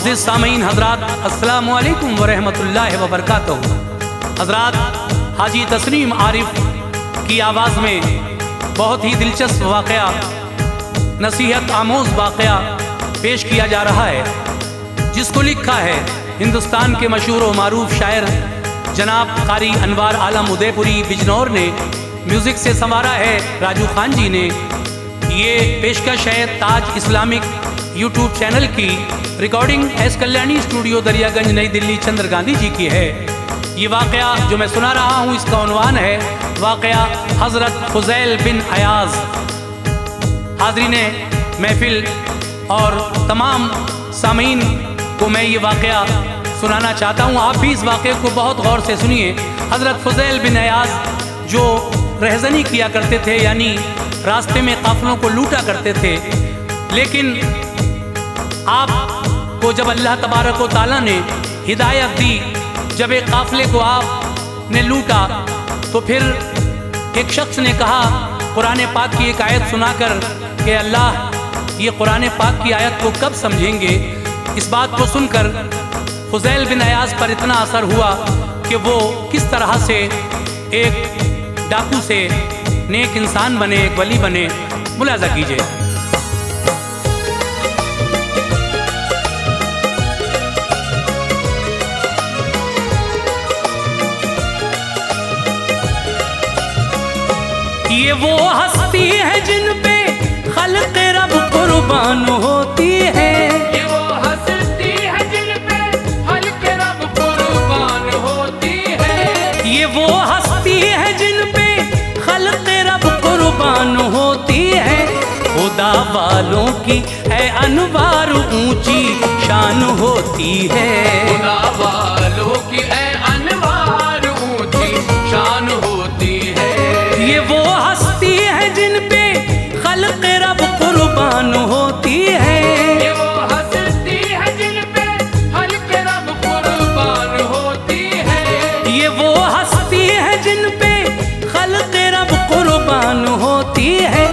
मुअज़्ज़िज़ सामीन हज़रात, अस्सलामु अलैकुम व रहमतुल्लाहि व बरकातहू। हज़रात, हाजी तस्नीम आरिफ की आवाज़ में बहुत ही दिलचस्प वाक़या, नसीहत आमोज़ वाक़या पेश किया जा रहा है, जिसको लिखा है हिंदुस्तान के मशहूर व मारूफ शायर जनाब क़ारी अनवार आलम उदयपुरी बिजनौर ने। म्यूज़िक से संवारा है राजू खान जी ने। ये पेशकश है ताज इस्लामिक यूट्यूब चैनल की। Recording S Kalyani studio Daryaganj नई दिल्ली चंद्र गांधी जी की है। ये वाक़या जो मैं सुना रहा हूँ, इसका उन्वान है वाक़या हज़रत फ़ुज़ैल बिन अयाज़। हाज़रीन महफ़िल और तमाम सामीन को मैं ये वाक़या सुनाना चाहता हूँ। आप भी इस वाक़े को बहुत गौर से सुनिए। हज़रत फ़ुज़ैल बिन अयाज़ जो रहज़नी किया करते थे, यानी रास्ते में काफ़िलों को लूटा करते थे, लेकिन आपको जब अल्लाह तबारक व तआला ने हिदायत दी, जब एक काफ़िले को आपने लूटा, तो फिर एक शख्स ने कहा कुरान पाक की एक आयत सुनाकर कि अल्लाह, ये कुरान पाक की आयत को कब समझेंगे। इस बात को सुनकर फ़ुज़ैल बिन अयाज़ पर इतना असर हुआ कि वो किस तरह से एक डाकू से नेक इंसान बने, एक वली बने। मुलाज़ा कीजिए। ये वो हस्ती है जिन पे खल्क़ रब कुर्बान होती है। ये वो हस्ती है जिन पे खल्क़ रब कुर्बान होती है। ये वो हस्ती है जिन पे खल्क़ रब कुर्बान होती है। खुदा वालों की है अनवार ऊंची शान होती है। खुदा वालों की है अनवार ऊंची शान होती है। ये वो हस्ती है जिन पे खल्क़ रब कुर्बान होती है। ये वो हस्ती है जिन पे खल्क़ रब कुर्बान होती है। ये वो हस्ती है जिन पे खल्क़ रब कुर्बान होती है।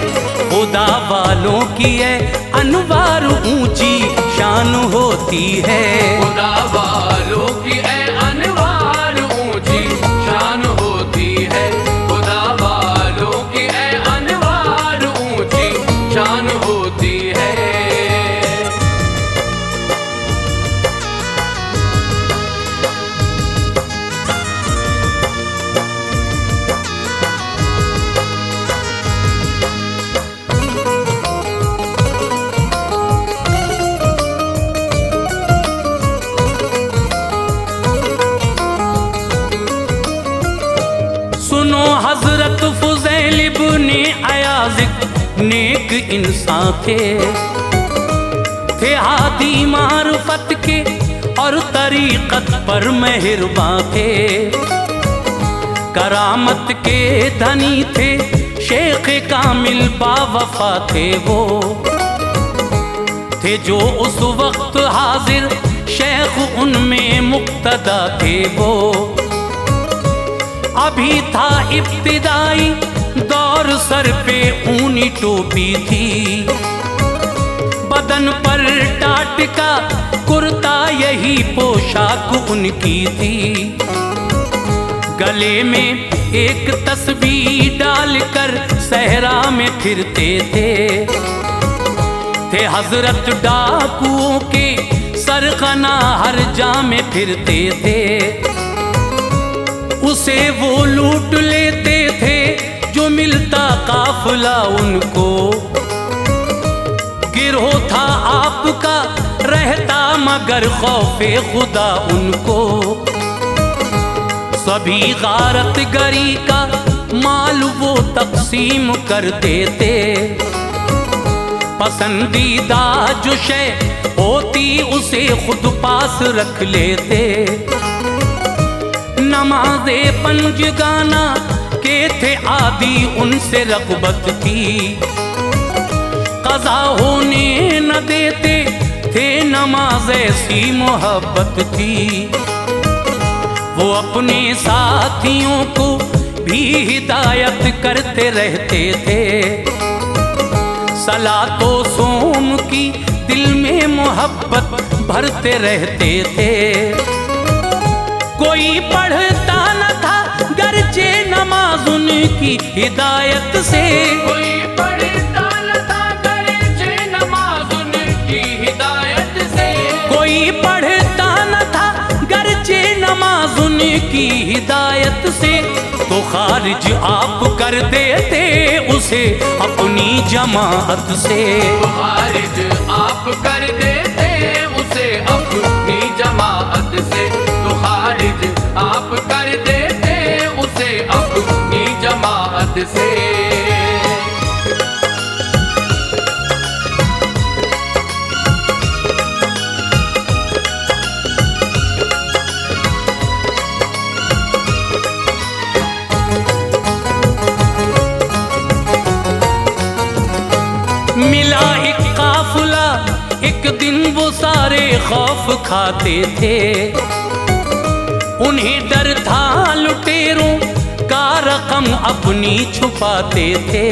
खुदा वालों की है अनवार ऊंची शान होती है। खुदा वालों की है अनवार ऊंची शान होती है। खुदा वालों की है अनवार ऊंची शान होती है। सुनो हज़रत फ़ुज़ैल इब्ने अयाज़ नेक इंसान थे हादी मारुफत के और तरीक़त पर मेहरबान थे। करामत के धनी थे, शेख कामिल बावफा थे वो थे जो उस वक्त हाजिर शेख उनमें मुक्तदा थे वो। अभी था इब्तिदाई दौर, सर पे ऊनी टोपी थी, बदन पर टाट का कुर्ता यही पोशाक उनकी थी। गले में एक तस्बीह डालकर सहरा में फिरते थे हज़रत डाकुओं के सरखना हर जा में फिरते थे। उसे वो लूट लेते थे जो मिलता काफिला उनको। गिरोह था आपका रहता मगर खौफे खुदा उनको। सभी गारत गरी का माल वो तक़सीम कर देते। पसंदीदा जो शै होती उसे खुद पास रख लेते। नमाज़े पंजगाना के थे आदि, उनसे रग़बत थी। क़ज़ा होने न देते थे, नमाज ऐसी मोहब्बत थी। वो अपने साथियों को भी हिदायत करते रहते थे। सलातो सोम की दिल में मोहब्बत भरते रहते थे। कोई पढ़ता न था गरचे नमाज उनकी हिदायत से, कोई पढ़ता न था गरचे नमाज उनकी हिदायत से, कोई पढ़ता न था गरचे नमाज उनकी हिदायत से। तो खारिज आप कर देते उसे अपनी जमाअत से, खारिज आप कर देते उसे अपनी जमाअत से, तो खारिज आप कर देते उसे अपनी जमाअत से। मिला एक काफिला एक दिन वो सारे खौफ खाते थे, उन्हें डर था लुटेरों का रकम अपनी छुपाते थे।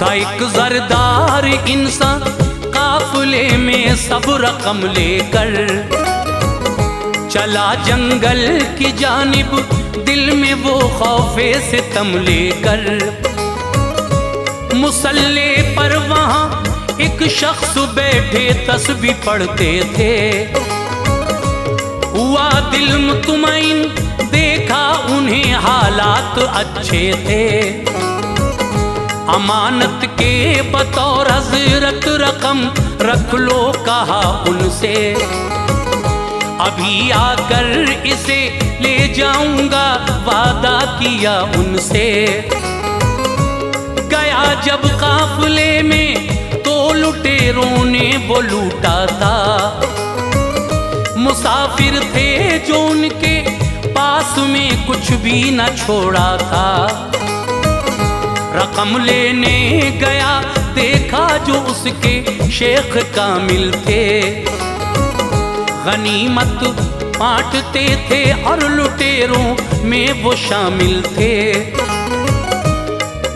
था एक जरदार इंसान काफिले में सब रकम लेकर, चला जंगल की जानिब दिल में वो खौफे सितम लेकर। मुसल्ले पर वहाँ एक शख्स बैठे तस्बीह पढ़ते थे, हुआ दिल मुतमईन देखा उन्हें हालात अच्छे थे। अमानत के बतौर हज़रत रकम रख लो कहा उनसे, अभी आकर इसे ले जाऊंगा वादा किया उनसे। गया जब काफिले में तो लुटेरों ने वो लूटा था, मुसाफिर थे जो उनके पास में कुछ भी न छोड़ा था। रकम लेने गया देखा जो उसके शेख कामिल थे, गनीमत बांटते थे और लुटेरों में वो शामिल थे।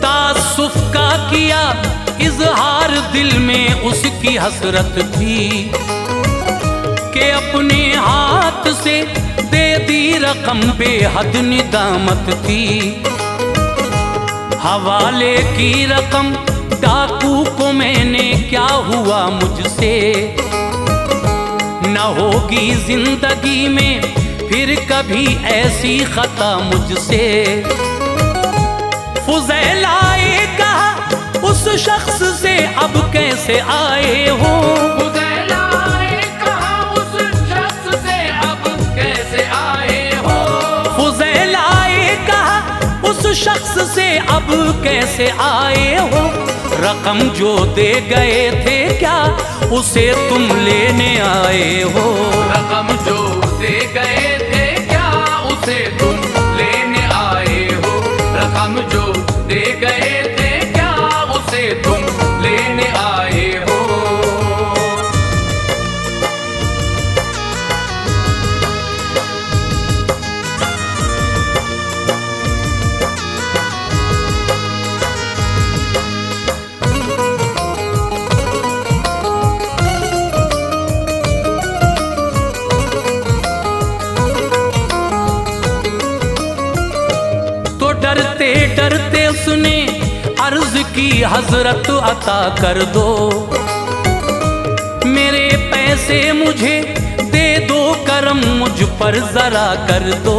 तासुफ का किया इजहार दिल में उसकी हसरत थी, कि अपने हाथ से दे दी रकम बेहद निदामत थी। हवाले की रकम डाकू को मैंने क्या हुआ मुझसे, न होगी जिंदगी में फिर कभी ऐसी खता मुझसे। फुज़ैलाए कहा उस शख्स से अब कैसे आए हो, फुज़ैलाए कहा उस शख्स से अब कैसे आए हो, फुज़ैलाए कहा उस शख्स से अब कैसे आए हो। रकम जो दे गए थे क्या उसे तुम लेने आए हो, रकम जो दे गए थे क्या उसे तुम लेने आए हो, रकम जो दे गए थे क्या उसे तुम लेने आए हो। तो डरते डरते उसने अर्ज की हजरत अता कर दो, मेरे पैसे मुझे दे दो, करम मुझ पर जरा कर दो।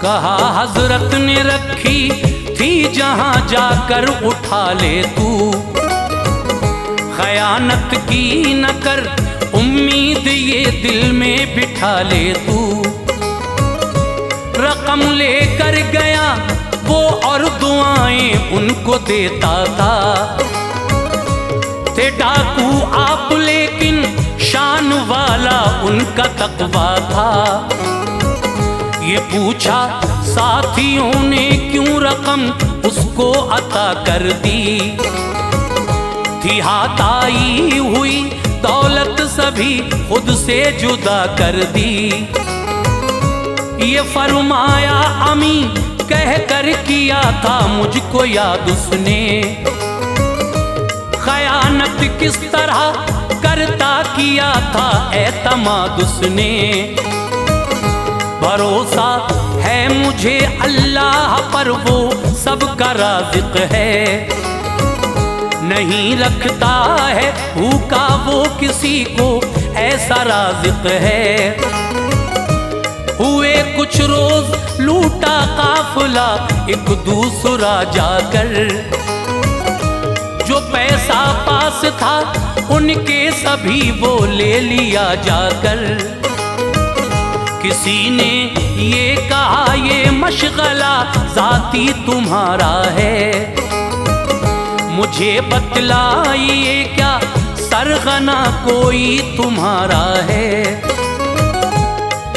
कहा हजरत ने रखी थी जहां जाकर उठा ले तू, खयानत की न कर उम्मीद ये दिल में बिठा ले तू। रकम लेकर गया वो और दुआएं उनको देता था, थे डाकू आप लेकिन शान वाला उनका तकवा था। ये पूछा साथियों ने क्यों रकम उसको अता कर दी, थी हाथ आई हुई दौलत सभी खुद से जुदा कर दी। ये फरमाया अमी कह कर किया था मुझको याद उसने, खयानत किस तरह करता किया था एतमाद उसने। भरोसा है मुझे अल्लाह पर, वो सबका राज़िक़ है। नहीं रखता है भूखा वो किसी को, ऐसा राज़िक़ है। हुए कुछ रोज लूटा काफिला एक दूसरा जाकर, जो पैसा पास था उनके सभी वो ले लिया जाकर। किसी ने ये कहा ये मशगला ज़ाती तुम्हारा है, मुझे बतलाइए क्या सरगना कोई तुम्हारा है।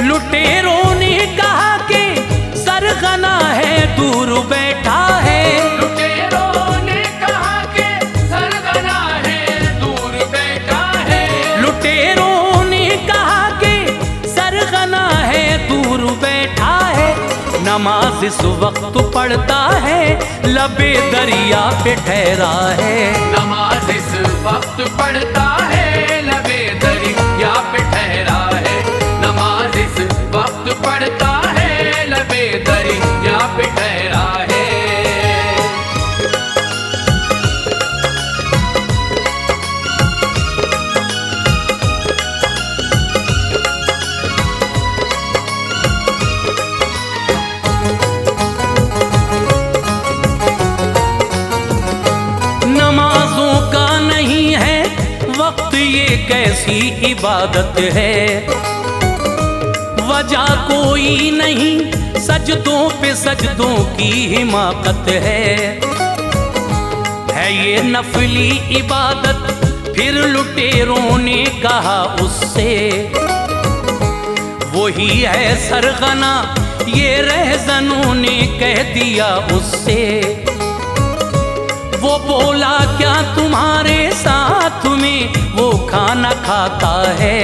लुटेरों ने कहा कि सरगना है दूर बैठा है। लुटेरों ने कहा कि सरगना है दूर बैठा है। लुटेरों ने कहा कि सरगना है दूर बैठा है। नमाज इस वक्त पढ़ता है लबे दरिया पे ठहरा है। नमाज इस वक्त पढ़ता है लबे दरिया पे ठहरा है। नमाज इस वक्त पढ़ता है लबे दरिया पे ठहरा है। नमाजों का नहीं है वक्त, ये कैसी इबादत है। वजह कोई नहीं, सजदों पे सजदों की हिमाकत है ये नफली इबादत। फिर लुटेरों ने कहा उससे, वही है सरगना, ये रहज़नों ने कह दिया उससे। वो बोला क्या तुम्हारे साथ में वो खाना खाता है,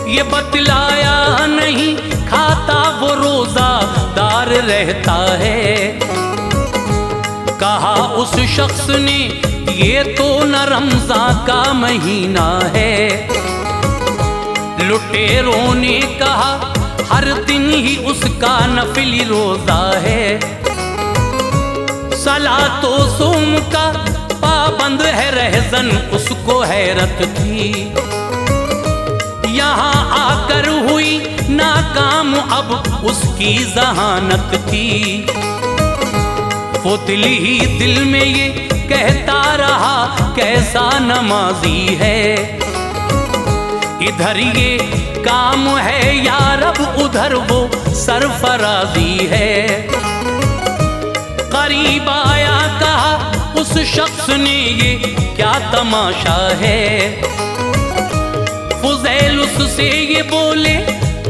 ये बतलाया नहीं खाता वो रोज़ादार रहता है। कहा उस शख्स ने ये तो न रमज़ान का महीना है। लुटेरों ने कहा हर दिन ही उसका नफली रोज़ा है। सलातो सोम का पाबंद है रहज़न, उसको हैरत थी। यहाँ आकर हुई नाकाम अब उसकी ज़हानत थी। वो दिल ही दिल में ये कहता रहा कैसा नमाजी है। इधर ये काम है या रब, उधर वो सरफराजी है। करीब आया कहा उस शख्स ने ये क्या तमाशा है। फुज़ैल उससे ये बोले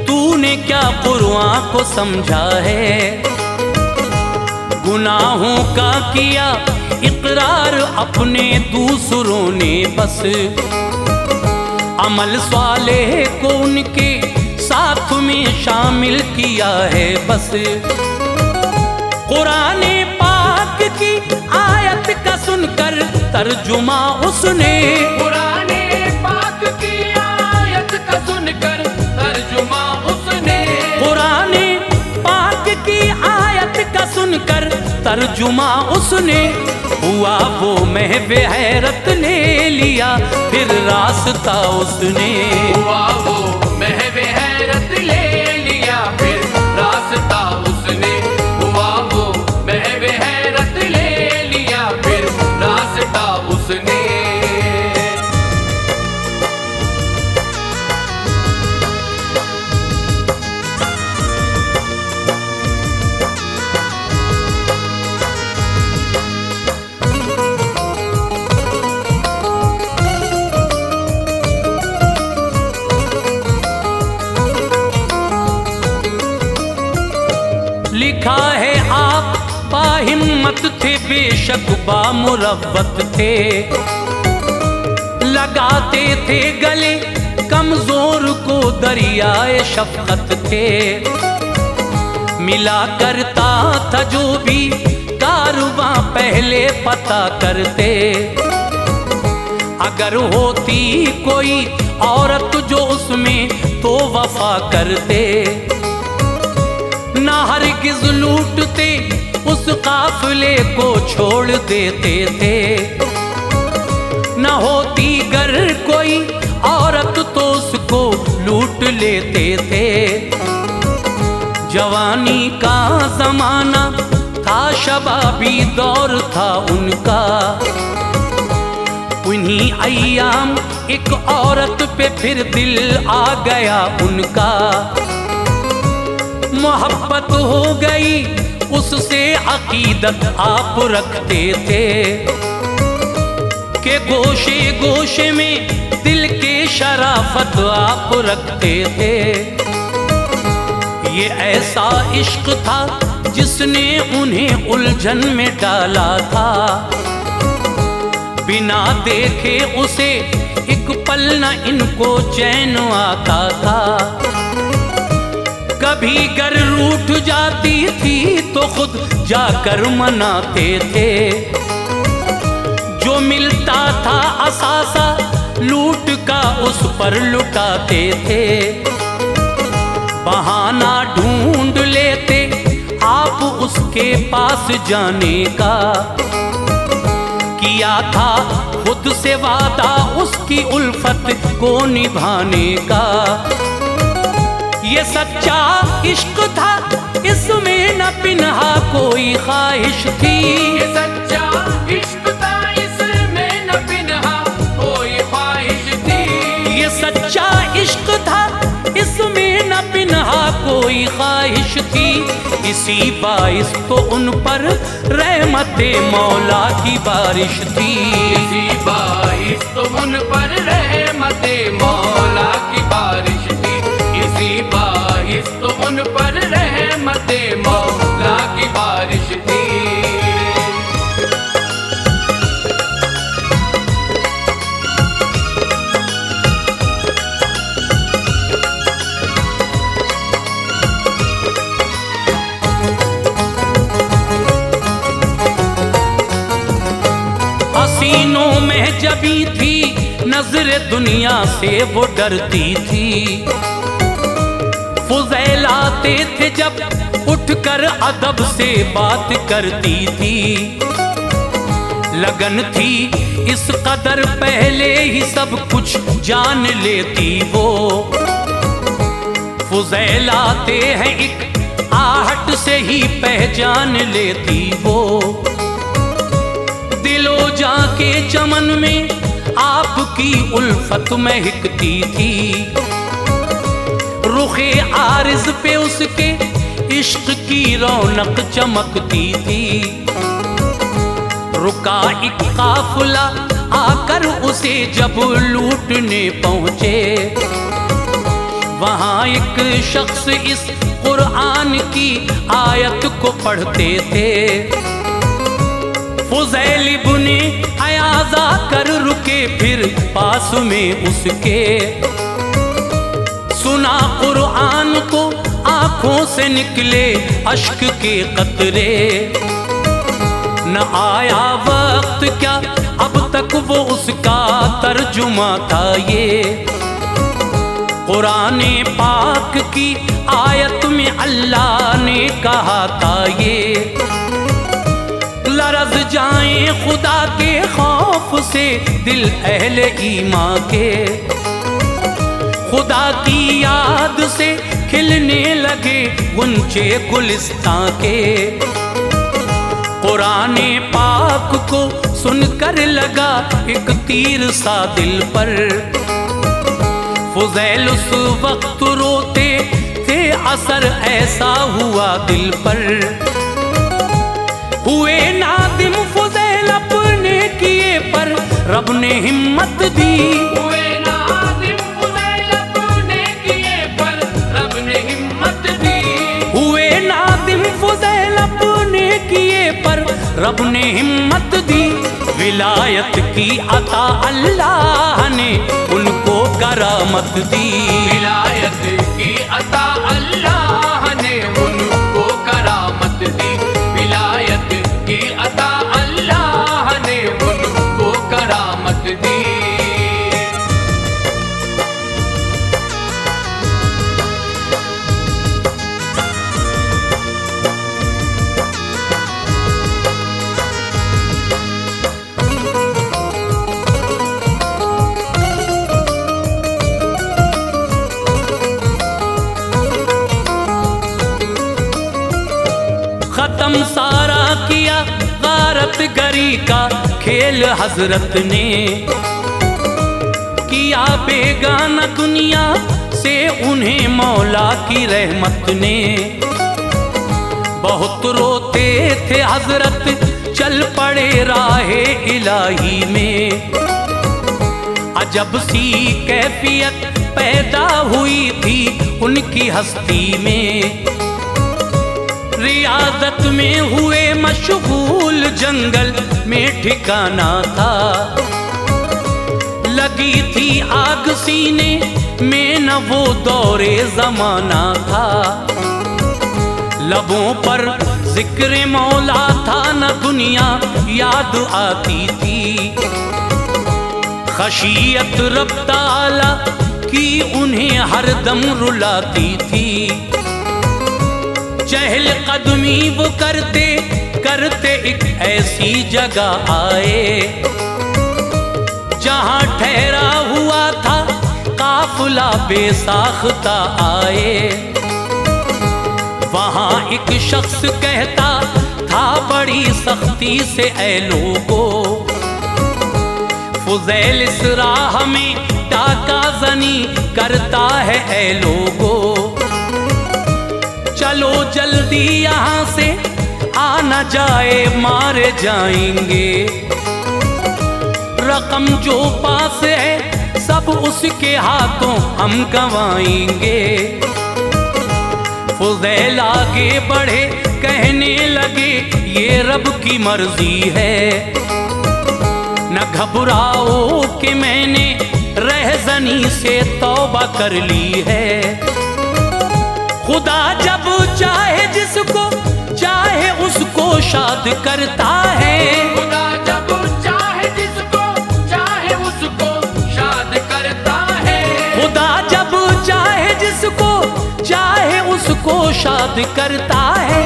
तूने क्या कुरान को समझा है। गुनाहों का किया इकरार अपने दूसरों ने बस, अमल सालेह को उनके साथ में शामिल किया है बस। कुरान पाक की आयत का सुनकर तर्जुमा उसने, कुरान पाक की आयत का सुनकर तर्जुमा उसने। कुरान पाक की आयत का सुनकर तर्जुमा उसने। हुआ वो महव हैरत ले लिया फिर रास्ता उसने। हुआ वो महव हैरत ले लिया फिर रास्ता उसने। हुआ वो महव हैरत ले लिया फिर रास्ता उसने। लिखा है आप बाहिम्मत थे, बेशक बामुरव्वत थे। लगाते थे गले कमजोर को, दरियाए शफकत थे। मिला करता था जो भी कारवां पहले पता करते। अगर होती कोई औरत जो उसमें तो वफा करते। ना हरगिज़ लूटते उस काफिले को छोड़ देते थे। न होती गर कोई औरत तो उसको लूट लेते थे। जवानी का जमाना था, शबाबी दौर था उनका। उन्हीं अय्याम एक औरत पे फिर दिल आ गया उनका। मोहब्बत हो गई उससे, अकीदत आप रखते थे कि गोशे गोशे में दिल के शराफत आप रखते थे। ये ऐसा इश्क था जिसने उन्हें उलझन में डाला था। बिना देखे उसे एक पल न इनको चैन आता था। कभी गर रूठ जाती थी तो खुद जाकर मनाते थे। जो मिलता था असासा लूट का उस पर लुटाते थे। बहाना ढूंढ लेते आप उसके पास जाने का। किया था खुद से वादा उसकी उल्फत को निभाने का। ये सच्चा इश्क था, इसमें न पिन्हा कोई ख्वाहिश थी। ये सच्चा इश्क था, इसमें न पिन्हा कोई ख्वाहिश थी। ये सच्चा इश्क था, इसमें न पिन्हा कोई ख्वाहिश थी। इसी बाइस तो उन पर रहमते मौला की बारिश थी। इसी बाइस तो उन पर रहमते मौला की बारिश थी। इसी बाइस तो उन पर रहमते मौला की बारिश थी। हसीनों में जबी थी नजर दुनिया से वो डरती थी। फुज़ैल आते थे जब उठकर अदब से बात करती थी। लगन थी इस कदर पहले ही सब कुछ जान लेती वो। फुज़ैल आते हैं एक आहट से ही पहचान लेती वो। दिलो जाके चमन में आपकी उल्फत महकती थी। रुखे आरिज़ पे उसके इश्क की रौनक चमकती थी। रुका एक काफिला आकर उसे जब लूटने पहुँचे। वहाँ एक शख्स इस कुरान की आयत को पढ़ते थे। फुज़ैल इब्ने अयाज़ आकर रुके फिर पास में उसके। सुना कुरान को आंखों से निकले अश्क के कतरे। न आया वक्त क्या अब तक वो उसका तर्जुमा था ये। कुरान पाक की आयत में अल्लाह ने कहा था ये। लरज़ जाएं खुदा के खौफ से दिल अहले ईमान के। खुदा की याद से खिलने लगे गुंचे गुलिस्तां के। कुरान पाक को सुनकर लगा एक तीर सा दिल पर। फुज़ैल उस वक्त रोते थे, असर ऐसा हुआ दिल पर। हुए नादिम फुज़ैल अपने किए पर रब ने हिम्मत दी। हुए नादिम फुज़ैल अपने किए पर रब ने हिम्मत दी। हुए नादिम फुज़ैल अपने किए पर रब ने हिम्मत दी। विलायत की अता अल्लाह ने उनको करामत दी। विलायत की अता अल्लाह ने उनको करामत दी। विलायत की गरी का खेल हजरत ने किया बेगाना दुनिया से उन्हें मौला की रहमत ने। बहुत रोते थे हजरत, चल पड़े राहे इलाही में। अजब सी कैफियत पैदा हुई थी उनकी हस्ती में। रियादत में हुए मशगूल, जंगल में ठिकाना था। लगी थी आग सीने में, न वो दौरे जमाना था। लबों पर जिक्र मौला था, न दुनिया याद आती थी। खशियत रब ताला की उन्हें हरदम रुलाती थी। चहल कदमी वो करते करते एक ऐसी जगह आए, जहां ठहरा हुआ था काफिला बेसाख्ता आए। वहां एक शख्स कहता था बड़ी सख्ती से, ऐ लोगो फुज़ैल इस राह में डाका ज़नी करता है। ऐ लोगो चलो जल्दी यहाँ से, आ न जाए मारे जाएंगे। रकम जो पास है सब उसके हाथों हम गंवाएंगे। फुज़ैल आगे बढ़े कहने लगे ये रब की मर्जी है। न घबराओ कि मैंने रहज़नी से तौबा कर ली है। खुदा जब चाहे जिसको चाहे उसको शाद करता है। खुदा जब चाहे जिसको चाहे उसको शाद करता है। खुदा जब चाहे जिसको चाहे उसको शाद करता है।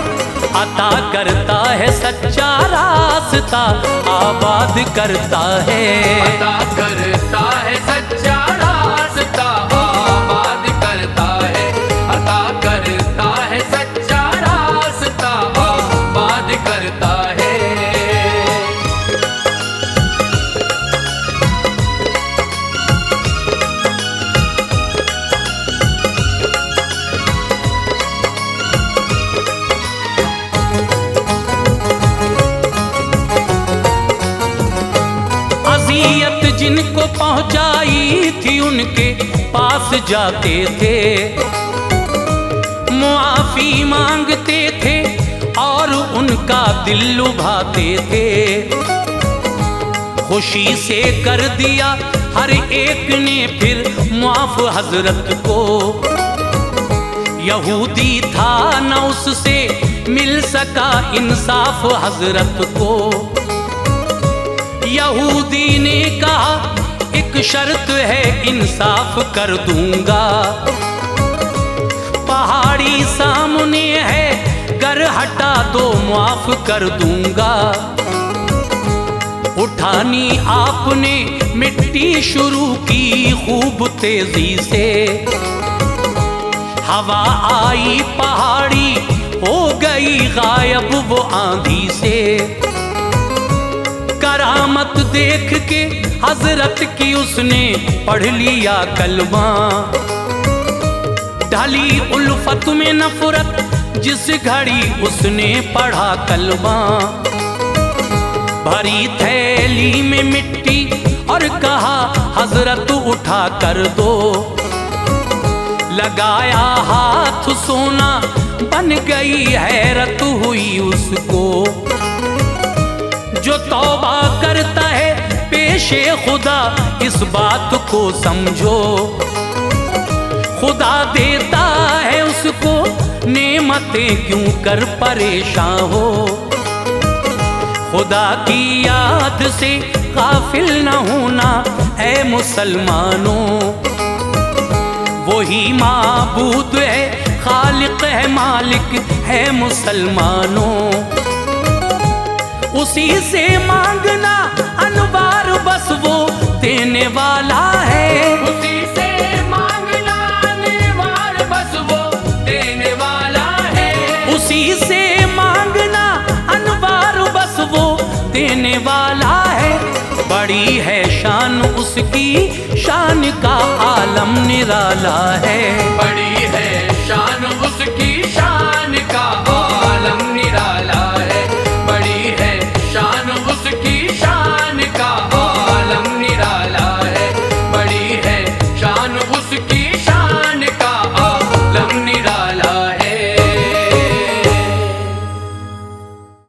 अता करता है सच्चा रास्ता, आबाद करता है। अता करता है सच्चा रास्ता, आबाद करता है। अता करता है सच्चा रास्ता, आबाद करता है। जिनको पहुंचाई थी उनके पास जाते थे, मुआफी मांगते थे और उनका दिल लुभाते थे। खुशी से कर दिया हर एक ने फिर मुआफ हजरत को। यहूदी था न उससे मिल सका इंसाफ हजरत को। यहूदी ने कहा एक शर्त है इंसाफ कर दूंगा। पहाड़ी सामने है गर हटा दो मुआफ कर दूंगा। उठानी आपने मिट्टी शुरू की खूब तेजी से। हवा आई पहाड़ी हो गई गायब वो आंधी से। करामत देख के हजरत की उसने पढ़ लिया कलमा। ढली उल्फत में नफरत जिस घड़ी उसने पढ़ा कलमा। भरी थैली में मिट्टी और कहा हजरत उठा कर दो। लगाया हाथ सोना बन गई हैरत हुई उसको। जो तौबा करता है पेशे खुदा इस बात को समझो। खुदा देता है उसको नेमतें क्यों कर परेशान हो। खुदा की याद से गाफिल न होना ऐ मुसलमानों। वही माबूद है खालिक है मालिक है मुसलमानों। उसी से मांगना अनवार बस वो देने वाला है। उसी से मांगना अनवार बस वो देने वाला है। उसी से मांगना अनवार बस वो देने उसकी शान का आलम निराला है। बड़ी